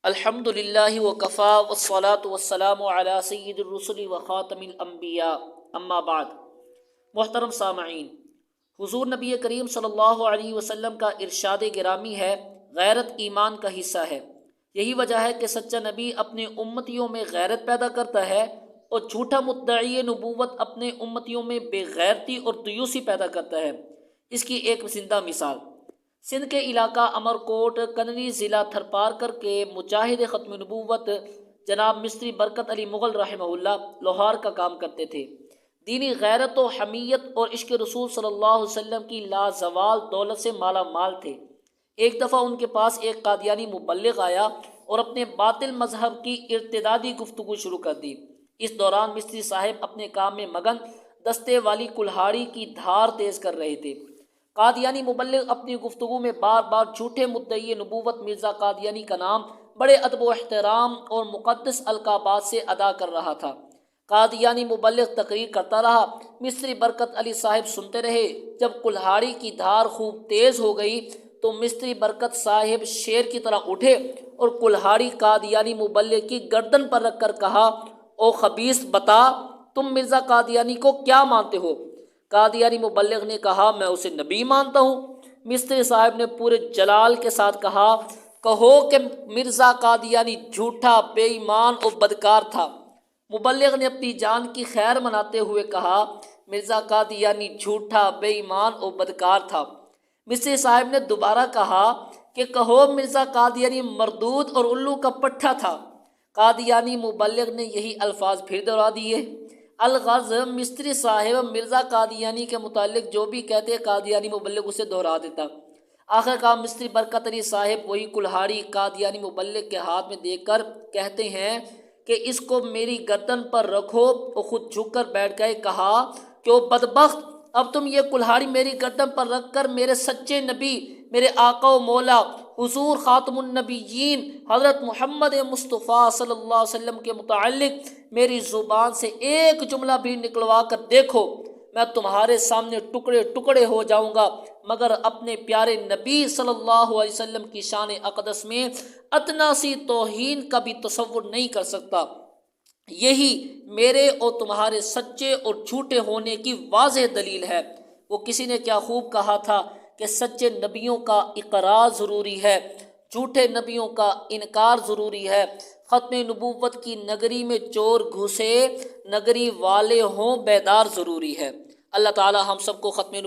الحمد للہ وکفا والصلاة والسلام علی سید الرسل وخاتم الانبیاء اما بعد۔ محترم سامعین، حضور نبی کریم صلی اللہ علیہ وسلم کا ارشاد گرامی ہے، غیرت ایمان کا حصہ ہے۔ یہی وجہ ہے کہ سچا نبی اپنے امتیوں میں غیرت پیدا کرتا ہے اور جھوٹا مدعی نبوت اپنے امتیوں میں بے غیرتی اور دیوسی پیدا کرتا ہے۔ اس کی ایک زندہ مثال سندھ کے علاقہ امرکوٹ کنری ضلع تھرپارکر کے مجاہد ختم نبوت جناب مصری برکت علی مغل رحمہ اللہ لاہور کا کام کرتے تھے۔ دینی غیرت و حمیت اور عشق رسول صلی اللہ علیہ وسلم کی لازوال دولت سے مالا مال تھے۔ ایک دفعہ ان کے پاس ایک قادیانی مبلغ آیا اور اپنے باطل مذہب کی ارتدادی گفتگو شروع کر دی۔ اس دوران مصری صاحب اپنے کام میں مگن دستے والی کلہاڑی کی دھار تیز کر رہے تھے۔ قادیانی مبلغ اپنی گفتگو میں بار بار جھوٹے مدعی نبوت مرزا قادیانی کا نام بڑے ادب و احترام اور مقدس القابات سے ادا کر رہا تھا۔ قادیانی مبلغ تقریر کرتا رہا، مصری برکت علی صاحب سنتے رہے۔ جب کلہاڑی کی دھار خوب تیز ہو گئی تو مصری برکت صاحب شیر کی طرح اٹھے اور کلہاڑی قادیانی مبلغ کی گردن پر رکھ کر کہا، او خبیث، بتا تم مرزا قادیانی کو کیا مانتے ہو؟ قادیانی مبلغ نے کہا، میں اسے نبی مانتا ہوں۔ مصری صاحب نے پورے جلال کے ساتھ کہا، کہو کہ مرزا قادیانی جھوٹا، بے ایمان اور بدکار تھا۔ مبلغ نے اپنی جان کی خیر مناتے ہوئے کہا، مرزا قادیانی جھوٹا، بے ایمان اور بدکار تھا۔ مصری صاحب نے دوبارہ کہا کہ کہو مرزا قادیانی مردود اور الو کا پٹھا تھا۔ قادیانی مبلغ نے یہی الفاظ پھر دہرا دیے۔ الغرض مصری صاحب مرزا قادیانی کے متعلق جو بھی کہتے قادیانی مبلغ اسے دہرا دیتا۔ آخر کار مصری برکت علی صاحب وہی کلہاڑی قادیانی مبلغ کے ہاتھ میں دے کر کہتے ہیں کہ اس کو میری گردن پر رکھو، اور خود جھک کر بیٹھ گئے۔ کہا کہ او بدبخت، اب تم یہ کلہاڑی میری گردن پر رکھ کر میرے سچے نبی، میرے آقا و مولا حضور خاتم النبیین حضرت محمد مصطفیٰ صلی اللہ علیہ وسلم کے متعلق میری زبان سے ایک جملہ بھی نکلوا کر دیکھو، میں تمہارے سامنے ٹکڑے ٹکڑے ہو جاؤں گا، مگر اپنے پیارے نبی صلی اللہ علیہ وسلم کی شان اقدس میں ادنا سی توہین کا بھی تصور نہیں کر سکتا۔ یہی میرے اور تمہارے سچے اور جھوٹے ہونے کی واضح دلیل ہے۔ وہ کسی نے کیا خوب کہا تھا کہ سچے نبیوں کا اقرار ضروری ہے، جھوٹے نبیوں کا انکار ضروری ہے۔ ختم نبوت کی نگری میں چور گھسے، نگری والے ہوں بیدار ضروری ہے۔ اللہ تعالی ہم سب کو ختم نبوت